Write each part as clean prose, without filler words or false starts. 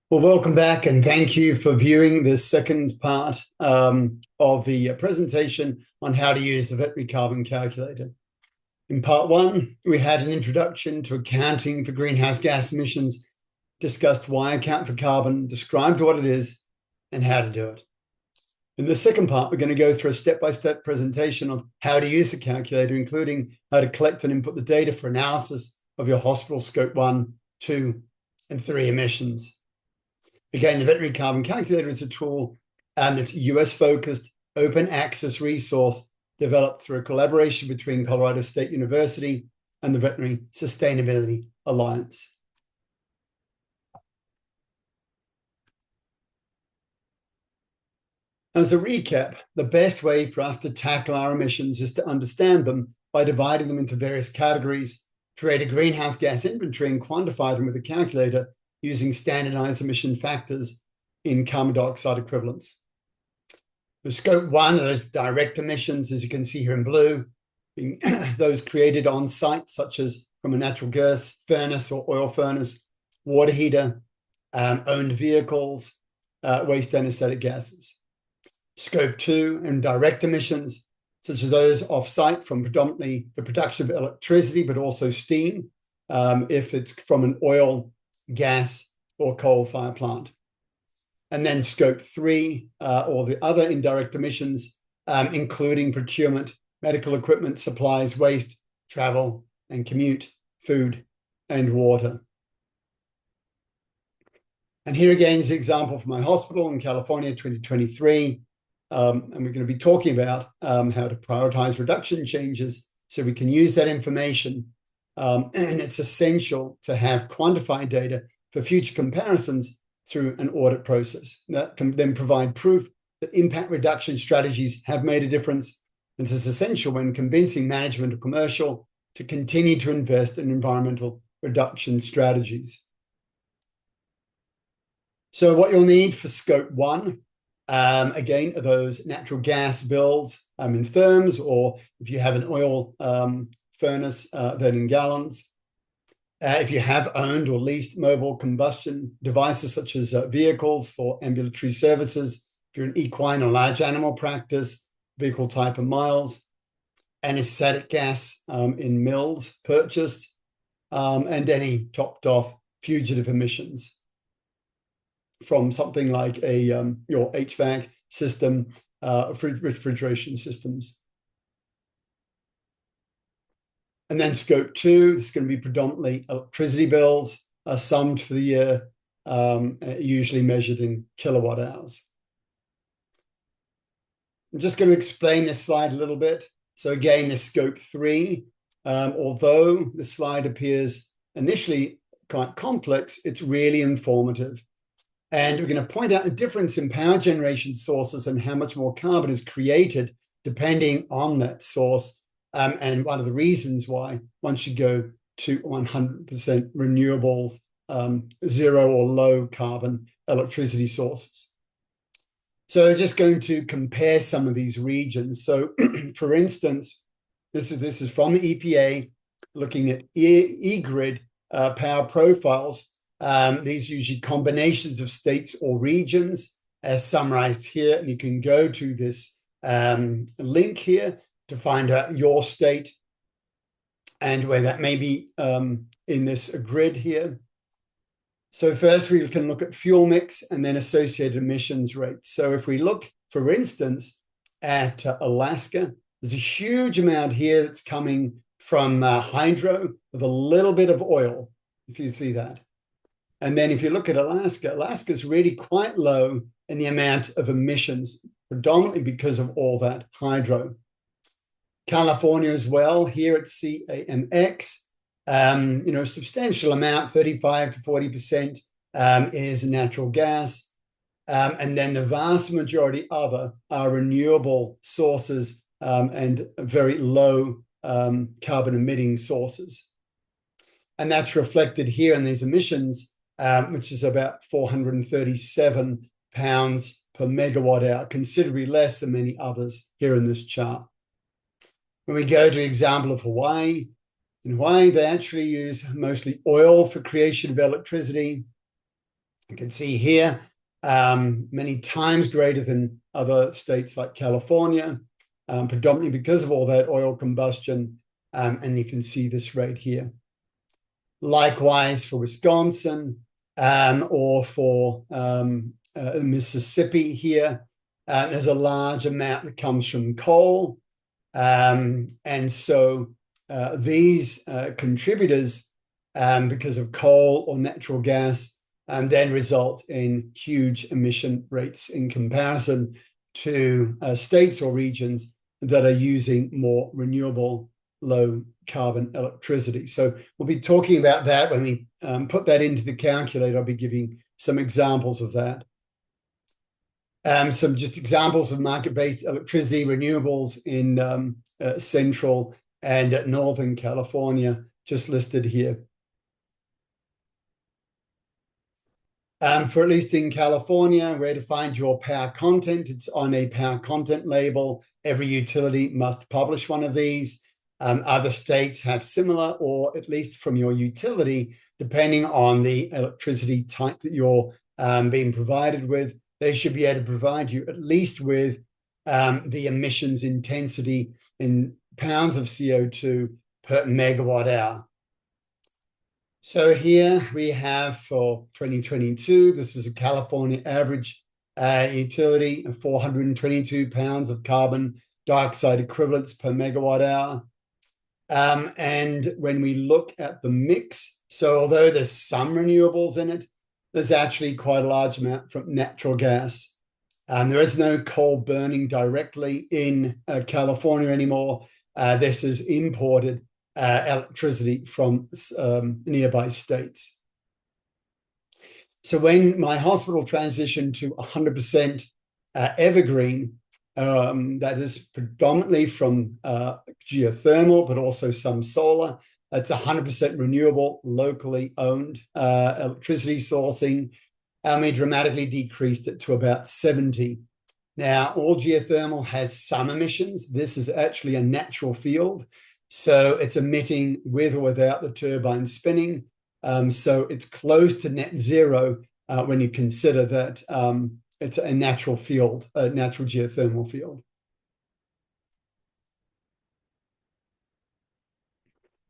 Well, welcome back, and thank you for viewing this second part of the presentation on how to use the veterinary carbon calculator. In part one, we had an introduction to accounting for greenhouse gas emissions, discussed why account for carbon, described what it is, and how to do it. In the second part, we're going to go through a step-by-step presentation of how to use the calculator, including how to collect and input the data for analysis of your hospital scope 1, 2, and 3 emissions. Again, the Veterinary Carbon Calculator is a tool and it's a US-focused open access resource developed through a collaboration between Colorado State University and the Veterinary Sustainability Alliance. As a recap, the best way for us to tackle our emissions is to understand them by dividing them into various categories, create a greenhouse gas inventory, and quantify them with a calculator using standardized emission factors in carbon dioxide equivalents. The scope 1, those direct emissions, as you can see here in blue, being those created on site, such as from a natural gas furnace or oil furnace, water heater, owned vehicles, waste anesthetic gases. Scope 2, indirect emissions, such as those off-site from predominantly the production of electricity, but also steam, if it's from an oil, gas, or coal-fired plant. And then scope 3, or the other indirect emissions, including procurement, medical equipment, supplies, waste, travel, and commute, food, and water. And here again is an example from my hospital in California, 2023. And we're going to be talking about how to prioritize reduction changes so we can use that information. And it's essential to have quantified data for future comparisons through an audit process that can then provide proof that impact reduction strategies have made a difference. This is essential when convincing management or commercial to continue to invest in environmental reduction strategies. So what you'll need for scope 1, again, are those natural gas bills in therms, or if you have an oil furnace, then in gallons. If you have owned or leased mobile combustion devices such as vehicles for ambulatory services, if you're an equine or large animal practice, vehicle type and miles, anesthetic gas in mills purchased, and any topped off fugitive emissions from something like your HVAC system, refrigeration systems. And then scope 2, this is going to be predominantly electricity bills, summed for the year, usually measured in kilowatt hours. I'm just going to explain this slide a little bit. So again, this scope 3, although the slide appears initially quite complex, it's really informative. And we're going to point out a difference in power generation sources and how much more carbon is created depending on that source. And one of the reasons why one should go to 100% renewables, zero or low carbon electricity sources. So just going to compare some of these regions. So for instance, this is from the EPA looking at e-grid power profiles. These are usually combinations of states or regions as summarized here. And you can go to this link here to find out your state and where that may be in this grid here. So first we can look at fuel mix and then associated emissions rates. So if we look, for instance, at Alaska, there's a huge amount here that's coming from hydro with a little bit of oil, if you see that. And then if you look at Alaska, Alaska's really quite low in the amount of emissions, predominantly because of all that hydro. California as well, here at CAMX, substantial amount, 35 to 40% is natural gas. And then the vast majority other are renewable sources and very low carbon emitting sources. And that's reflected here in these emissions, which is about 437 pounds per megawatt hour, considerably less than many others here in this chart. When we go to the example of Hawaii, in Hawaii, they actually use mostly oil for creation of electricity. You can see here, many times greater than other states like California, predominantly because of all that oil combustion. And you can see this right here. Likewise for Wisconsin, or for Mississippi here, there's a large amount that comes from coal. And so these contributors, because of coal or natural gas, then result in huge emission rates in comparison to states or regions that are using more renewable, low carbon electricity. So we'll be talking about that when we put that into the calculator. I'll be giving some examples of that. Some just examples of market-based electricity renewables in central and northern California, just listed here. For at least in California, where to find your power content, it's on a power content label. Every utility must publish one of these. Other states have similar, or at least from your utility, depending on the electricity type that you're being provided with, they should be able to provide you at least with the emissions intensity in pounds of CO2 per megawatt hour. So here we have for 2022, this is a California average utility of 422 pounds of carbon dioxide equivalents per megawatt hour. And when we look at the mix, so although there's some renewables in it, there's actually quite a large amount from natural gas. There is no coal burning directly in California anymore. This is imported electricity from nearby states. So when my hospital transitioned to 100% evergreen, that is predominantly from geothermal, but also some solar. It's 100% renewable, locally owned electricity sourcing. We dramatically decreased it to about 70. Now, all geothermal has some emissions. This is actually a natural field. So it's emitting with or without the turbine spinning. So it's close to net zero when you consider that it's a natural field, a natural geothermal field.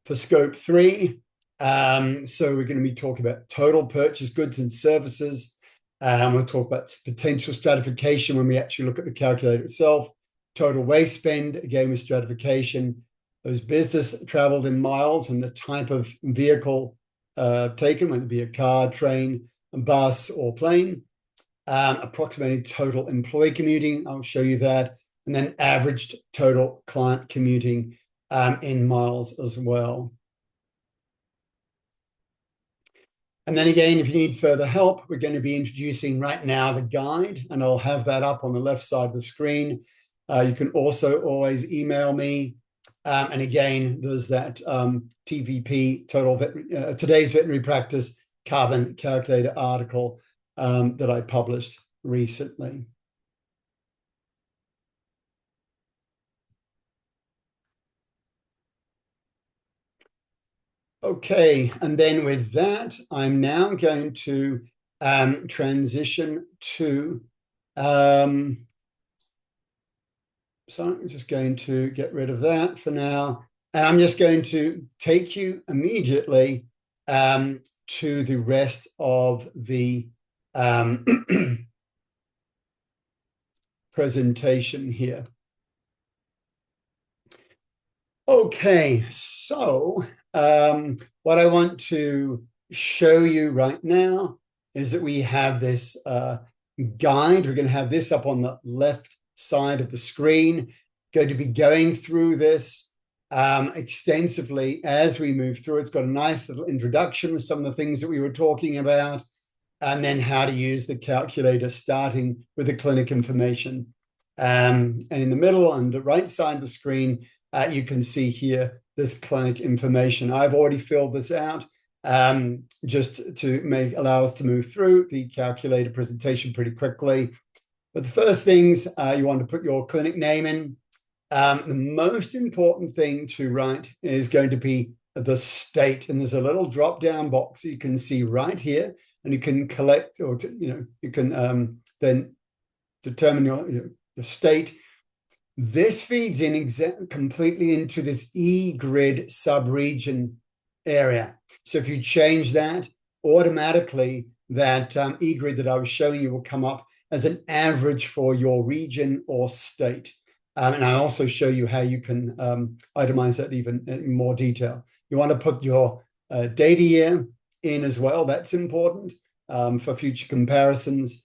For scope 3, so we're going to be talking about total purchase goods and services. We'll talk about potential stratification when we actually look at the calculator itself. Total waste spend, again with stratification. Those business traveled in miles and the type of vehicle taken, whether it be a car, train, a bus, or plane. Approximating total employee commuting, I'll show you that. And then averaged total client commuting in miles as well. And then again, if you need further help, we're going to be introducing right now the guide, and I'll have that up on the left side of the screen. You can also always email me. And again, there's that TVP, Today's Veterinary Practice Carbon Calculator article that I published recently. Okay, and then with that, I'm now going to transition to, sorry, I'm just going to get rid of that for now. And I'm just going to take you immediately to the rest of the presentation here. Okay, so what I want to show you right now is that we have this guide. We're going to have this up on the left side of the screen. Going to be going through this extensively as we move through. It's got a nice little introduction with some of the things that we were talking about, and then how to use the calculator, starting with the clinic information. And in the middle and the right side of the screen, you can see here this clinic information. I've already filled this out just to allow us to move through the calculator presentation pretty quickly. But the first things, you want to put your clinic name in. The most important thing to write is going to be the state. And there's a little drop-down box you can see right here. and you can collect, or you can then determine your state. This feeds in completely into this E-grid sub-region area. So if you change that, automatically that E-grid that I was showing you will come up as an average for your region or state. And I also show you how you can itemize that even in more detail. You want to put your data year in as well. That's important for future comparisons.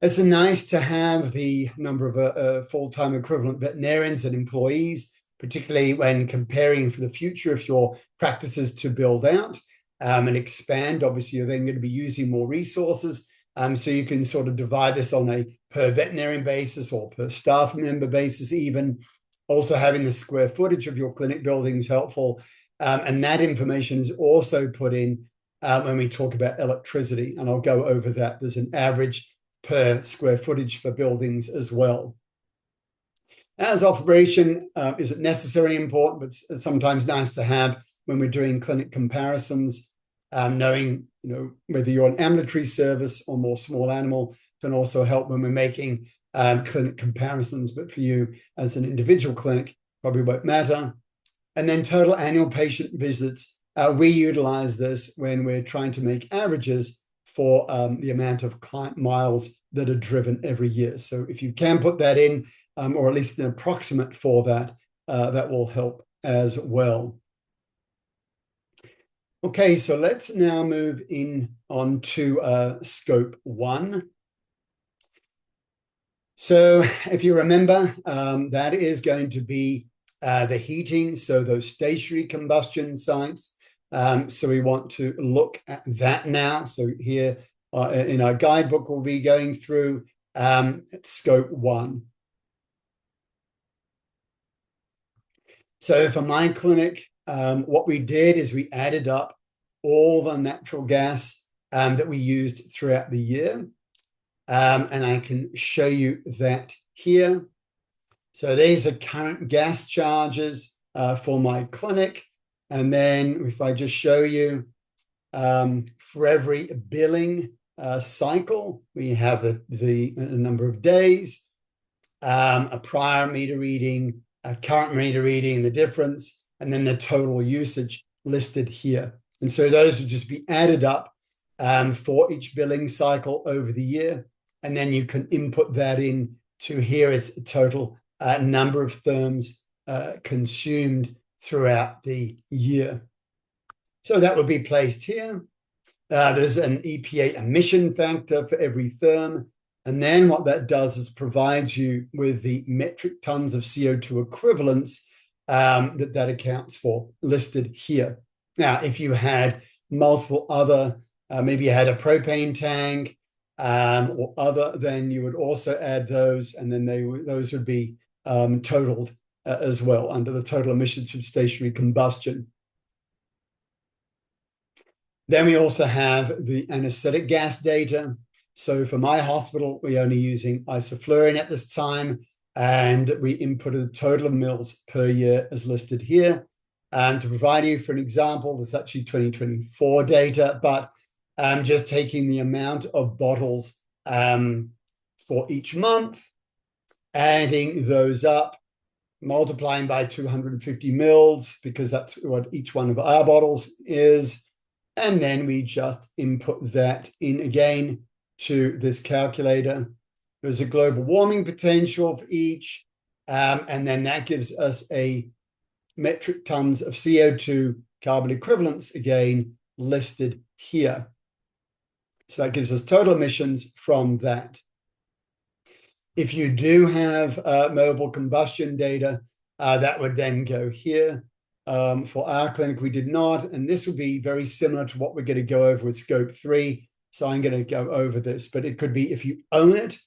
It's nice to have the number of full-time equivalent veterinarians and employees, particularly when comparing for the future if your practice is to build out and expand. Obviously, you're then going to be using more resources. So you can sort of divide this on a per veterinarian basis or per staff member basis even. Also having the square footage of your clinic building is helpful. And that information is also put in when we talk about electricity. And I'll go over that. There's an average per square footage for buildings as well. As operation, is it necessarily important, but it's sometimes nice to have when we're doing clinic comparisons, knowing whether you're an ambulatory service or more small animal can also help when we're making clinic comparisons, but for you as an individual clinic, probably won't matter. And then total annual patient visits, we utilize this when we're trying to make averages for the amount of client miles that are driven every year. So if you can put that in, or at least an approximate for that, that will help as well. Okay, so let's now move in on to scope 1. So if you remember, that is going to be the heating, so those stationary combustion sites. So we want to look at that now. So here in our guidebook, we'll be going through scope 1. So for my clinic, what we did is we added up all the natural gas that we used throughout the year. And I can show you that here. So these are current gas charges for my clinic. And then if I just show you for every billing cycle, we have the number of days, a prior meter reading, a current meter reading, the difference, and then the total usage listed here. And so those would just be added up for each billing cycle over the year. And then you can input that in to here as a total number of therms consumed throughout the year. So that would be placed here. There's an EPA emission factor for every therm. And then what that does is provides you with the metric tons of CO2 equivalents that accounts for listed here. Now, if you had multiple other, maybe you had a propane tank or other, then you would also add those, and then those would be totaled as well under the total emissions from stationary combustion. Then we also have the anesthetic gas data. So for my hospital, we're only using isoflurane at this time, and we inputted a total of mils per year as listed here. To provide you for an example, there's actually 2024 data, but just taking the amount of bottles for each month, adding those up, multiplying by 250 mils, because that's what each one of our bottles is. And then we just input that in again to this calculator. There's a global warming potential for each, and then that gives us a metric tons of CO2 carbon equivalents, again, listed here. So that gives us total emissions from that. If you do have mobile combustion data, that would then go here. For our clinic, we did not, and this would be very similar to what we're going to go over with scope 3. So I'm going to go over this, but it could be if you own it,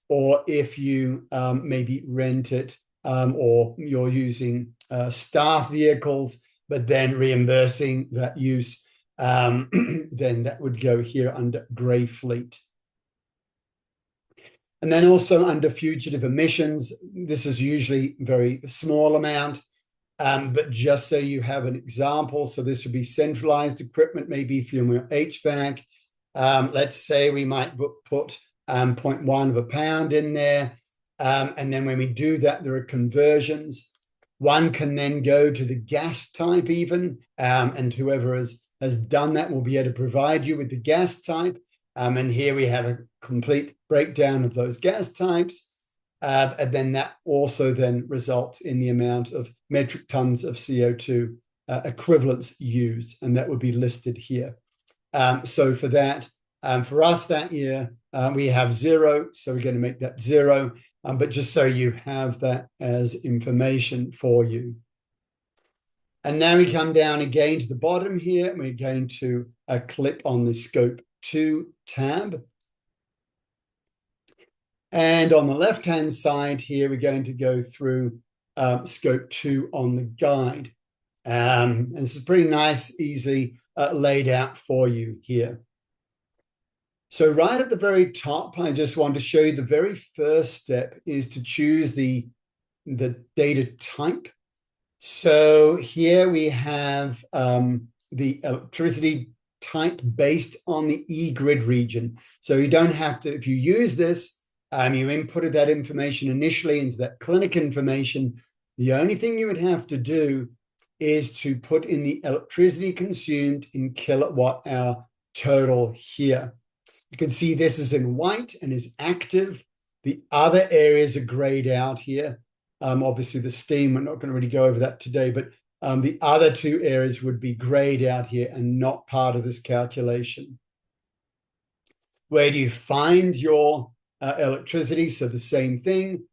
or if you maybe rent it, or you're using staff vehicles, but then reimbursing that use, then that would go here under grey fleet. And then also under fugitive emissions, this is usually a very small amount, but just so you have an example, so this would be centralized equipment, maybe for your HVAC, Let's say we might put 0.1 of a pound in there. And then when we do that, there are conversions. One can then go to the gas type even, and whoever has done that will be able to provide you with the gas type. And here we have a complete breakdown of those gas types. And then that also then results in the amount of metric tons of CO2 equivalents used, and that would be listed here. So for that, for us that year, we have 0, so we're going to make that 0, but just so you have that as information for you. And now we come down again to the bottom here, and we're going to click on the Scope 2 tab. And on the left-hand side here, we're going to go through Scope 2 on the guide. And this is pretty nice, easily laid out for you here. So right at the very top, I just want to show you the very first step is to choose the data type. So here we have the electricity type based on the e-grid region. So you don't have to, if you use this, you inputted that information initially into that clinic information. The only thing you would have to do is to put in the electricity consumed in kilowatt hour total here. You can see this is in white and is active. The other areas are grayed out here. Obviously the steam, we're not going to really go over that today, but the other 2 areas would be grayed out here and not part of this calculation. Where do you find your electricity? So the same thing,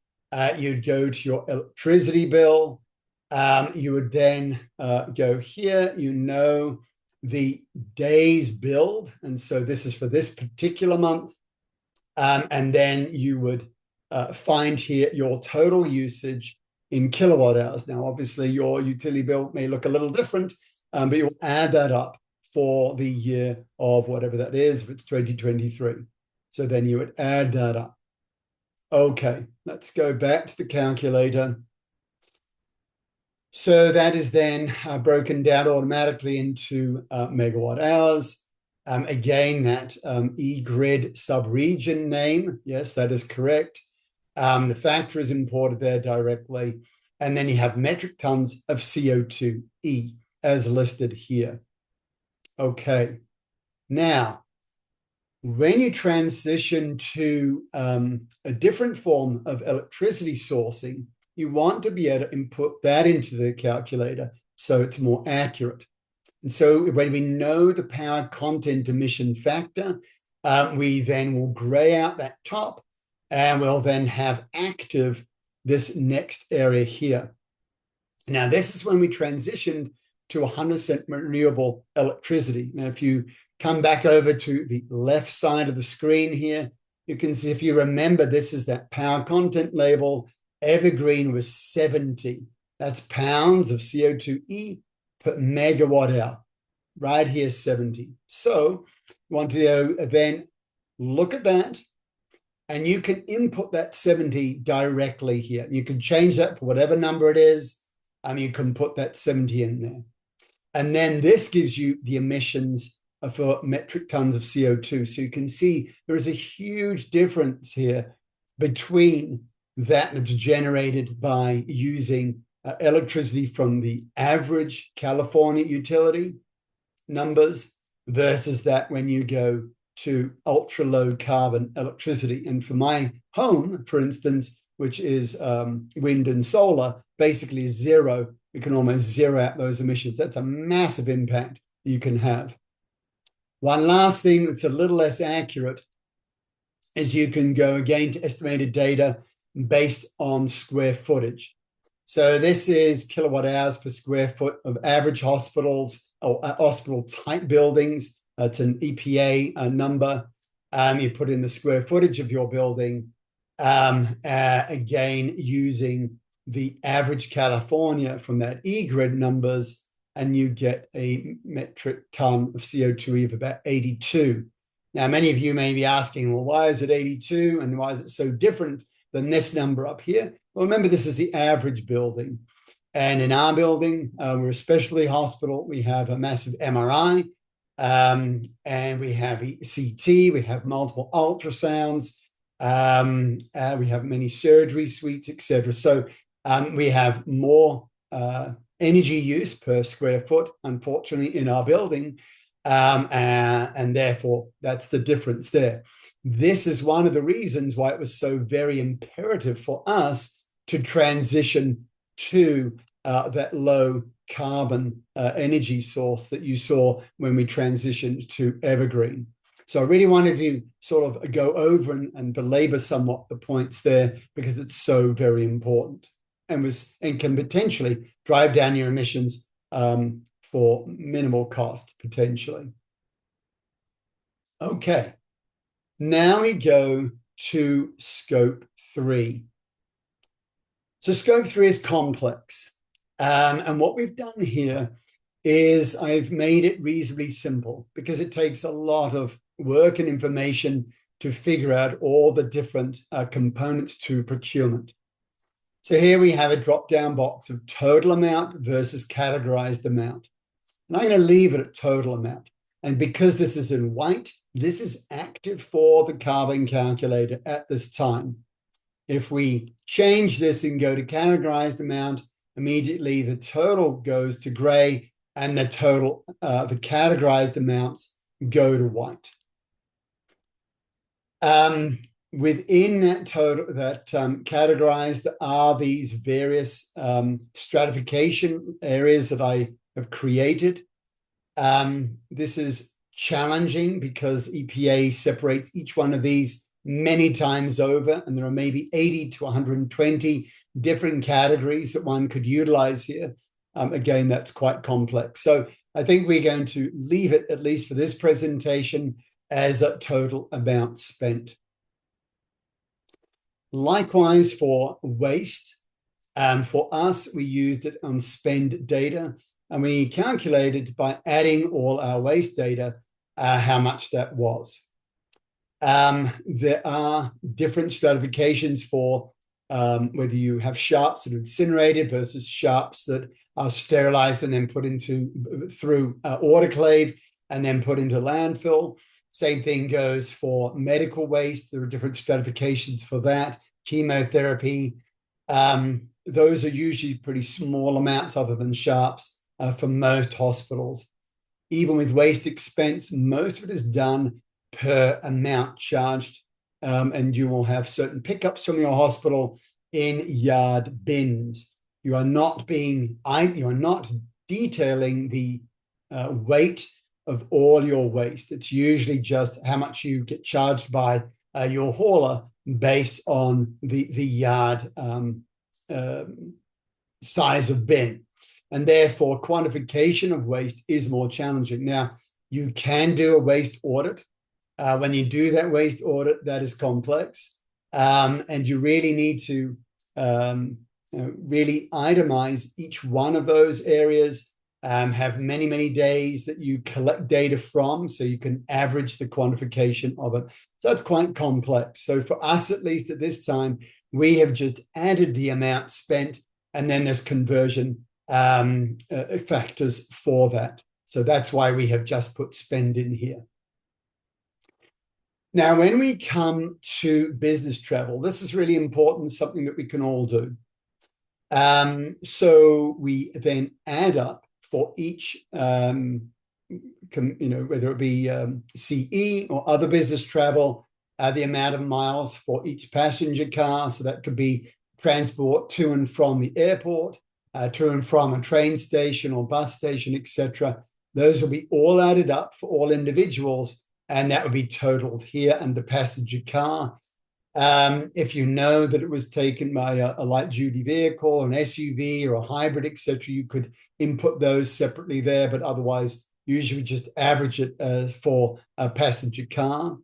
you'd go to your electricity bill. You would then go here, the days billed. And so this is for this particular month. And then you would find here your total usage in kilowatt hours. Now, obviously, your utility bill may look a little different, but you'll add that up for the year of whatever that is, if it's 2023. So then you would add that up. Okay, let's go back to the calculator. So that is then broken down automatically into megawatt hours. Again, that e-grid sub-region name, yes, that is correct. The factor is imported there directly. And then you have metric tons of CO2e as listed here. Okay, now, when you transition to a different form of electricity sourcing, you want to be able to input that into the calculator so it's more accurate. And so when we know the power content emission factor, we then will gray out that top and we'll then have active this next area here. Now, this is when we transitioned to 100% renewable electricity. Now, if you come back over to the left side of the screen here, you can see, if you remember, this is that power content label. Evergreen was 70. That's pounds of CO2e per megawatt hour. Right here, 70. So you want to then look at that, and you can input that 70 directly here. You can change that for whatever number it is. You can put that 70 in there. And then this gives you the emissions for metric tons of CO2. So you can see there is a huge difference here between that's generated by using electricity from the average California utility numbers versus that when you go to ultra low carbon electricity. And for my home, for instance, which is wind and solar, basically 0. We can almost zero out those emissions. That's a massive impact you can have. One last thing that's a little less accurate is you can go again to estimated data based on square footage. So this is kilowatt hours per square foot of average hospitals or hospital type buildings. It's an EPA number. You put in the square footage of your building, again, using the average California from that e-grid numbers, and you get a metric ton of CO2e of about 82. Now, many of you may be asking, well, why is it 82 and why is it so different than this number up here? Well, remember, this is the average building. And in our building, we're a specialty hospital. We have a massive MRI. And we have CT, we have multiple ultrasounds, we have many surgery suites, etc. So we have more energy use per square foot, unfortunately, in our building. And therefore, that's the difference there. This is one of the reasons why it was so very imperative for us to transition to that low carbon energy source that you saw when we transitioned to evergreen. So I really wanted to sort of go over and belabor somewhat the points there because it's so very important and can potentially drive down your emissions for minimal cost, potentially. Okay, now we go to scope 3. So scope 3 is complex. And what we've done here is I've made it reasonably simple because it takes a lot of work and information to figure out all the different components to procurement. So here we have a drop-down box of total amount versus categorized amount. And I'm going to leave it at total amount. And because this is in white, this is active for the carbon calculator at this time. If we change this and go to categorized amount, immediately the total goes to gray and the categorized amounts go to white. Within that total, categorized are these various stratification areas that I have created. This is challenging because EPA separates each one of these many times over, and there are maybe 80 to 120 different categories that one could utilize here. Again, that's quite complex. So I think we're going to leave it, at least for this presentation, as a total amount spent. Likewise for waste, for us, we used it on spend data, and we calculated by adding all our waste data how much that was. There are different stratifications for whether you have sharps that are incinerated versus sharps that are sterilized and then put through autoclave and then put into landfill. Same thing goes for medical waste. There are different stratifications for that. Chemotherapy. Those are usually pretty small amounts other than sharps for most hospitals. Even with waste expense, most of it is done per amount charged, and you will have certain pickups from your hospital in yard bins. You are not detailing the weight of all your waste. It's usually just how much you get charged by your hauler based on the yard size of bin. And therefore, quantification of waste is more challenging. Now, you can do a waste audit. When you do that waste audit, that is complex. And you really need to really itemize each one of those areas, have many, many days that you collect data from so you can average the quantification of it. So it's quite complex. So for us, at least at this time, we have just added the amount spent, and then there's conversion factors for that. So that's why we have just put spend in here. Now, when we come to business travel, this is really important, something that we can all do. So we then add up for each, whether it be CE or other business travel, the amount of miles for each passenger car. So that could be transport to and from the airport, to and from a train station or bus station, etc. Those will be all added up for all individuals, and that would be totaled here under passenger car. If you know that it was taken by a light duty vehicle, an SUV or a hybrid, etc., you could input those separately there, but otherwise usually just average it for a passenger car.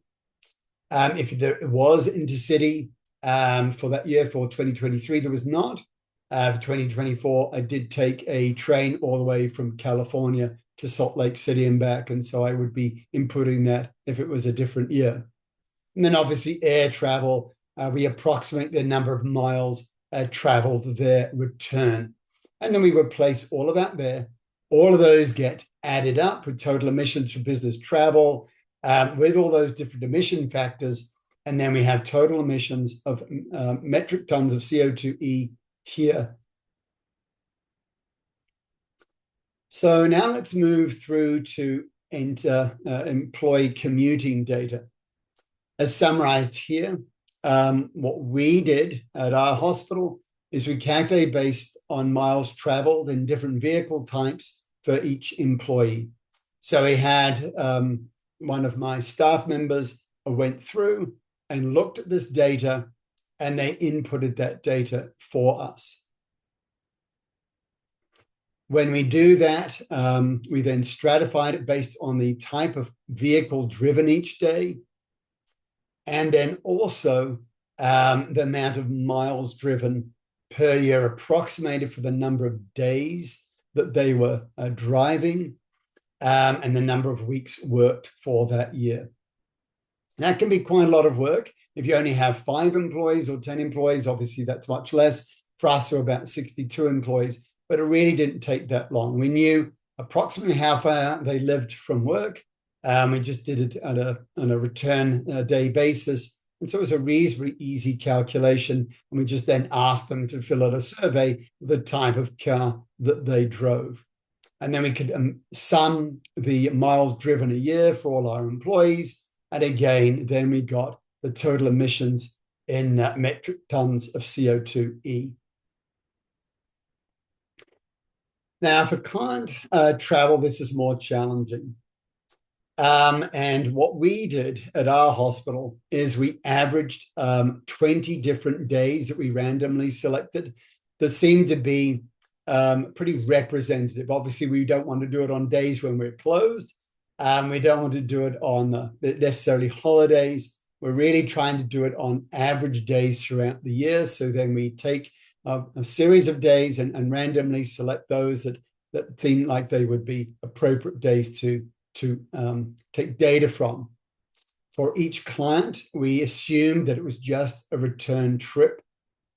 If there was intercity for that year, for 2023, there was not. For 2024, I did take a train all the way from California to Salt Lake City and back, and so I would be inputting that if it was a different year. And then obviously air travel, we approximate the number of miles traveled, their return. And then we would place all of that there. All of those get added up with total emissions for business travel, with all those different emission factors. And then we have total emissions of metric tons of CO2e here. So now let's move through to employee commuting data. As summarized here, what we did at our hospital is we calculate based on miles traveled in different vehicle types for each employee. So we had one of my staff members went through and looked at this data, and they inputted that data for us. When we do that, we then stratified it based on the type of vehicle driven each day, and then also the amount of miles driven per year approximated for the number of days that they were driving, and the number of weeks worked for that year. That can be quite a lot of work. If you only have 5 employees or 10 employees, obviously that's much less. For us, there were about 62 employees, but it really didn't take that long. We knew approximately how far they lived from work. We just did it on a return day basis. And so it was a reasonably easy calculation. And we just then asked them to fill out a survey, the type of car that they drove. And then we could sum the miles driven a year for all our employees. And again, then we got the total emissions in metric tons of CO2e. Now, for client travel, this is more challenging. And what we did at our hospital is we averaged 20 different days that we randomly selected that seemed to be pretty representative. Obviously, we don't want to do it on days when we're closed. We don't want to do it on necessarily holidays. We're really trying to do it on average days throughout the year. So then we take a series of days and randomly select those that seem like they would be appropriate days to take data from. For each client, we assumed that it was just a return trip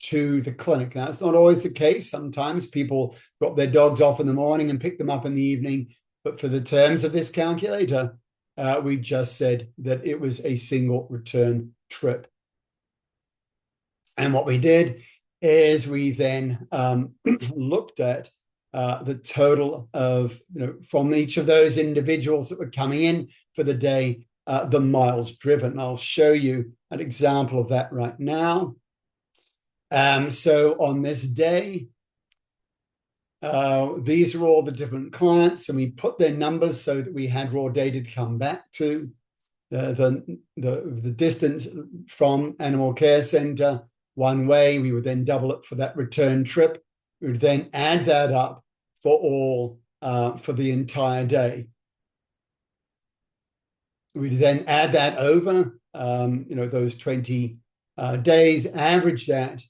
to the clinic. Now, it's not always the case. Sometimes people drop their dogs off in the morning and pick them up in the evening. But for the terms of this calculator, we just said that it was a single return trip. And what we did is we then looked at the total of, from each of those individuals that were coming in for the day, the miles driven. I'll show you an example of that right now. So on this day, these are all the different clients, and we put their numbers so that we had raw data to come back to. The distance from animal care center one way, we would then double it for that return trip. We would then add that up for all for the entire day. We'd then add that over, those 20 days, average that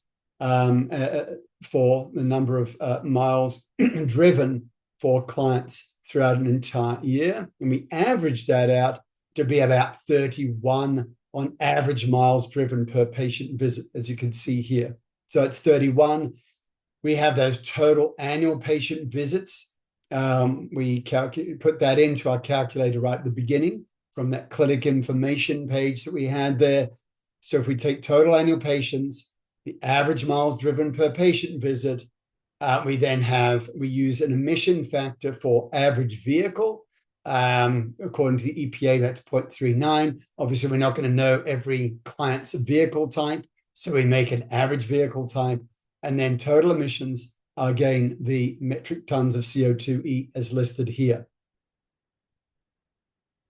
for the number of miles driven for clients throughout an entire year. And we averaged that out to be about 31 on average miles driven per patient visit, as you can see here. So it's 31. We have those total annual patient visits. We put that into our calculator right at the beginning from that clinic information page that we had there. So if we take total annual patients, the average miles driven per patient visit, we use an emission factor for average vehicle. According to the EPA, that's 0.39. Obviously, we're not going to know every client's vehicle type, so we make an average vehicle type. And then total emissions are, again, the metric tons of CO2e as listed here.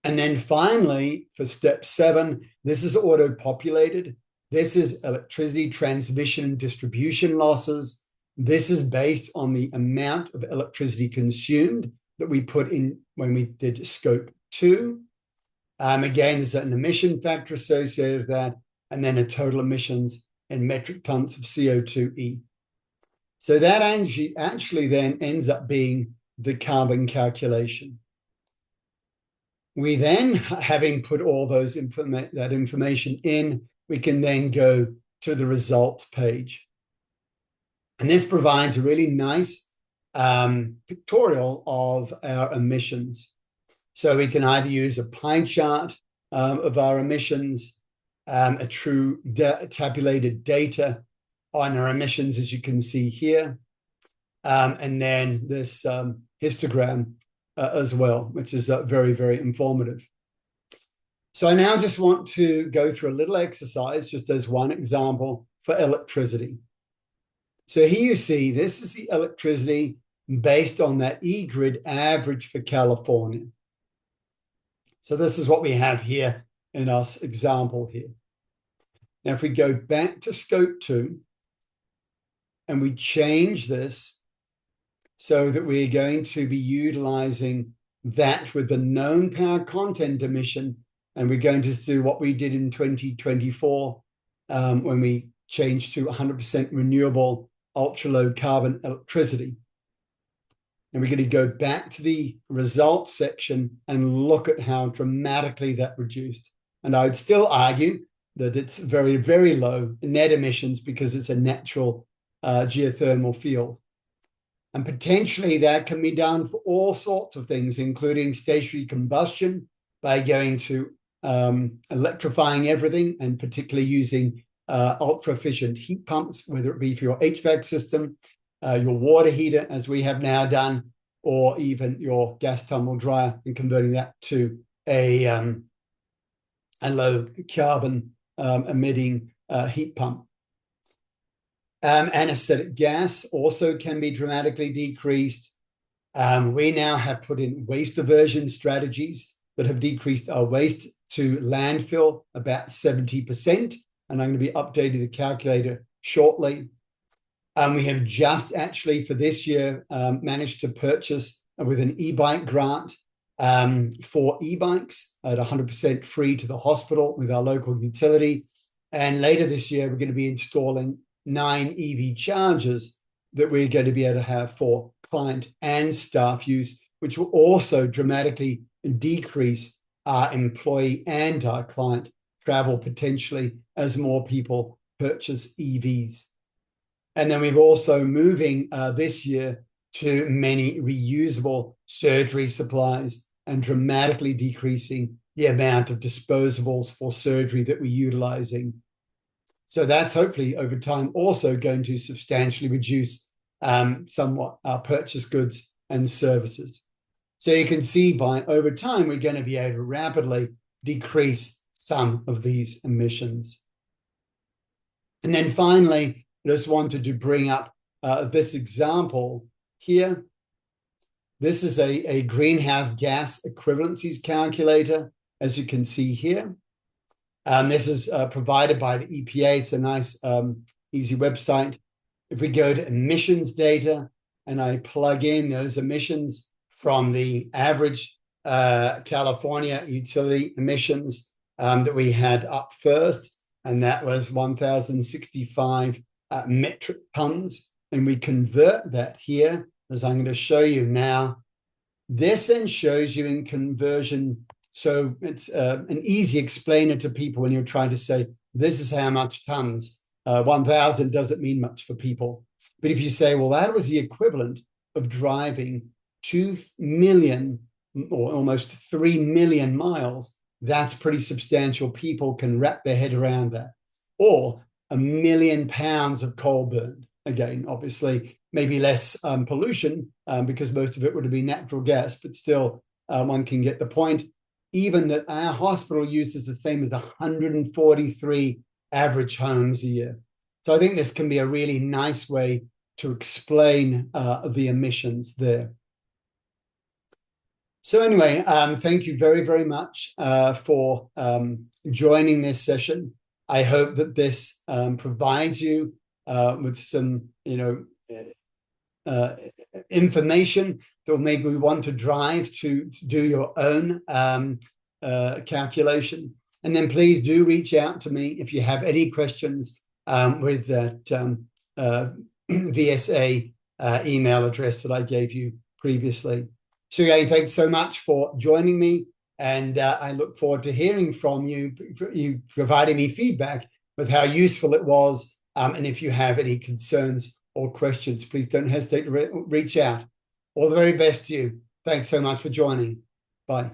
And then finally, for step 7, this is auto-populated. This is electricity transmission and distribution losses. This is based on the amount of electricity consumed that we put in when we did scope 2. Again, there's an emission factor associated with that, and then a total emissions in metric tons of CO2e. So that actually then ends up being the carbon calculation. We then, having put all those that information in, we can then go to the results page. And this provides a really nice pictorial of our emissions. So we can either use a pie chart of our emissions, a true tabulated data on our emissions, as you can see here, and then this histogram as well, which is very, very informative. So I now just want to go through a little exercise, just as one example, for electricity. So here you see, this is the electricity based on that eGrid average for California. So this is what we have here in our example here. Now, if we go back to scope 2 and we change this so that we're going to be utilizing that with the known power content emission, and we're going to do what we did in 2024 when we changed to 100% renewable ultra-low carbon electricity. And we're going to go back to the results section and look at how dramatically that reduced. And I would still argue that it's very, very low net emissions because it's a natural geothermal field. And potentially that can be done for all sorts of things, including stationary combustion by going to electrifying everything, and particularly using ultra-efficient heat pumps, whether it be for your HVAC system, your water heater, as we have now done, or even your gas tunnel dryer, and converting that to a low carbon emitting heat pump. Anesthetic gas also can be dramatically decreased. We now have put in waste diversion strategies that have decreased our waste to landfill about 70%. And I'm going to be updating the calculator shortly. We have just actually for this year managed to purchase with an e-bike grant 4 e-bikes at 100% free to the hospital with our local utility. And later this year, we're going to be installing 9 EV chargers that we're going to be able to have for client and staff use, which will also dramatically decrease our employee and our client travel potentially as more people purchase EVs. And then we've also moving this year to many reusable surgery supplies and dramatically decreasing the amount of disposables for surgery that we're utilizing. So that's hopefully over time also going to substantially reduce somewhat our purchase goods and services. So you can see by over time, we're going to be able to rapidly decrease some of these emissions. And then finally, I just wanted to bring up this example here. This is a greenhouse gas equivalencies calculator, as you can see here. This is provided by the EPA. It's a nice, easy website. If we go to emissions data and I plug in those emissions from the average California utility emissions that we had up first, and that was 1,065 metric tons, and we convert that here, as I'm going to show you now. This then shows you in conversion. So it's an easy explainer to people when you're trying to say, this is how much tons. 1,000 doesn't mean much for people. But if you say, well, that was the equivalent of driving 2 million or almost 3 million miles, that's pretty substantial. People can wrap their head around that. Or 1 million pounds of coal burned. Again, obviously, maybe less pollution because most of it would have been natural gas, but still one can get the point. Even that our hospital uses the same as 143 average homes a year. So I think this can be a really nice way to explain the emissions there. So anyway, thank you very, very much for joining this session. I hope that this provides you with some, information that will make you want to drive to do your own calculation. And then please do reach out to me if you have any questions with that VSA email address that I gave you previously. So again, thanks so much for joining me. And I look forward to hearing from you, providing me feedback with how useful it was. And if you have any concerns or questions, please don't hesitate to reach out. All the very best to you. Thanks so much for joining. Bye.